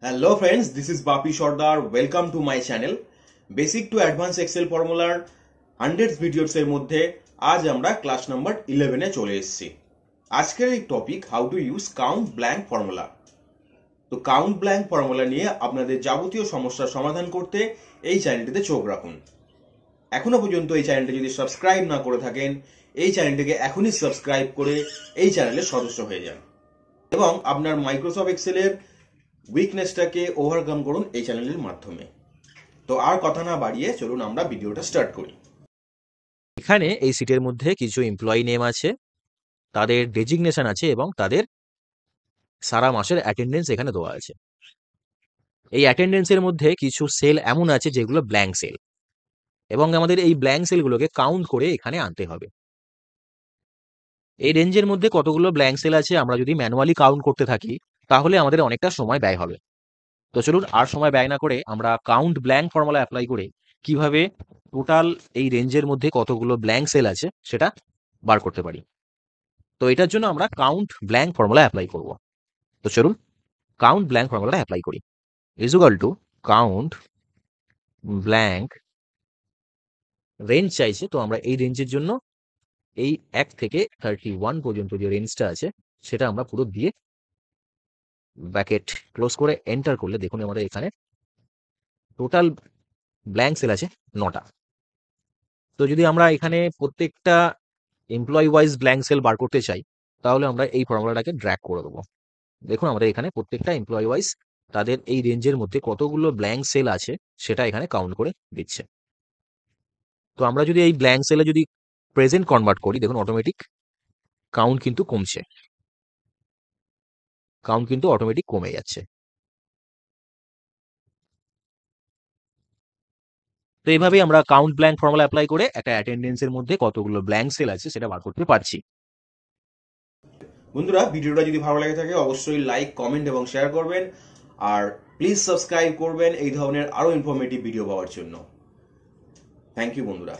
Hello friends, this is Bapi Sardar. Welcome to my channel. Basic to Advanced Excel Formular 100 videos এর মধ্যে আজ আমরা class number 11 এ চলে এসেছি। আজকের এই topic how to use count blank formula. তো কাউন্ট ব্ল্যাঙ্ক ফর্মুলা নিয়ে আপনাদের যাবতীয় সমস্যার সমাধান করতে এই চ্যানেলটিতে চোখ রাখুন। এখনো পর্যন্ত এই চ্যানেলটি যদি সাবস্ক্রাইব না করে থাকেন, এই চ্যানেলটিকে এখনই সাবস্ক্রাইব করে এই চ্যানেলের সদস্য হয়ে যান এবং আপনার মাইক্রোসফট এক্সেলের উইকনেসটাকে ওভারকাম করুন এই চ্যানেলের মাধ্যমে। তো আর কথা না বাড়িয়ে চলুন আমরা ভিডিওটা স্টার্ট করি। এখানে এই সিটের মধ্যে কিছু এমপ্লয়ি নেম আছে, তাদের ডেজিগনেশন আছে এবং তাদের সারা মাসের অ্যাটেন্ডেন্স এখানে দেওয়া আছে। এই অ্যাটেন্ডেন্সের মধ্যে কিছু সেল এমন আছে যেগুলো ব্ল্যাঙ্ক সেল এবং আমাদের এই ব্ল্যাঙ্ক সেলগুলোকে কাউন্ট করে এখানে আনতে হবে। এই রেঞ্জের মধ্যে কতগুলো ব্ল্যাঙ্ক সেল আছে আমরা যদি ম্যানুয়ালি কাউন্ট করতে থাকি তাহলে আমাদের অনেকটা সময় ব্যয় হবে। তো চলুন আর সময় ব্যয় না করে আমরা কাউন্ট ব্ল্যাঙ্ক ফর্মুলা অ্যাপ্লাই করে কিভাবে টোটাল এই রেঞ্জের মধ্যে কতগুলো ব্ল্যাঙ্ক সেল আছে সেটা বার করতে পারি। তো এটার জন্য আমরা কাউন্ট ব্ল্যাঙ্ক ফর্মুলা অ্যাপ্লাই করব। তো চলুন কাউন্ট ব্ল্যাঙ্ক ফর্মুলাটা অ্যাপ্লাই করি। Is equal to count blank, range চাইছে তো আমরা এই রেঞ্জের জন্য এই 1 থেকে 31 পর্যন্ত যে রেঞ্জটা আছে সেটা আমরা পুরো দিয়ে ব্র্যাকেট ক্লোজ করে এন্টার করলে দেখুন আমাদের এখানে টোটাল ব্ল্যাঙ্ক সেল আছে 9টা। তো যদি আমরা এখানে প্রত্যেকটা এমপ্লয়ি ওয়াইজ ব্ল্যাঙ্ক সেল বার করতে চাই তাহলে আমরা এই ফর্মুলাটাকে ড্র্যাগ করে দেবো। দেখুন আমাদের এখানে প্রত্যেকটা এমপ্লয়ি ওয়াইজ তাদের এই রেঞ্জের মধ্যে কতগুলো ব্ল্যাঙ্ক সেল আছে সেটা এখানে কাউন্ট করে দিচ্ছে। তো আমরা যদি এই ব্ল্যাঙ্ক সেলে যদি প্রেজেন্ট কনভার্ট করি দেখুন অটোমেটিক কাউন্ট কিন্তু কমছে, কাউন্ট কিন্তু অটোমেটিক কমে যাচ্ছে। তো এইভাবেই আমরা কাউন্ট ব্ল্যাঙ্ক ফর্মুলা অ্যাপ্লাই করে একটা অ্যাটেন্ডেন্সের মধ্যে কতগুলো ব্ল্যাঙ্ক সেল আছে সেটা বার করতে পারছি। বন্ধুরা, ভিডিওটা যদি ভালো লাগে থাকে অবশ্যই লাইক, কমেন্ট এবং শেয়ার করবেন আর প্লিজ সাবস্ক্রাইব করবেন এই ধরনের আরো ইনফরমেটিভ ভিডিও পাওয়ার জন্য। থ্যাংক ইউ বন্ধুরা।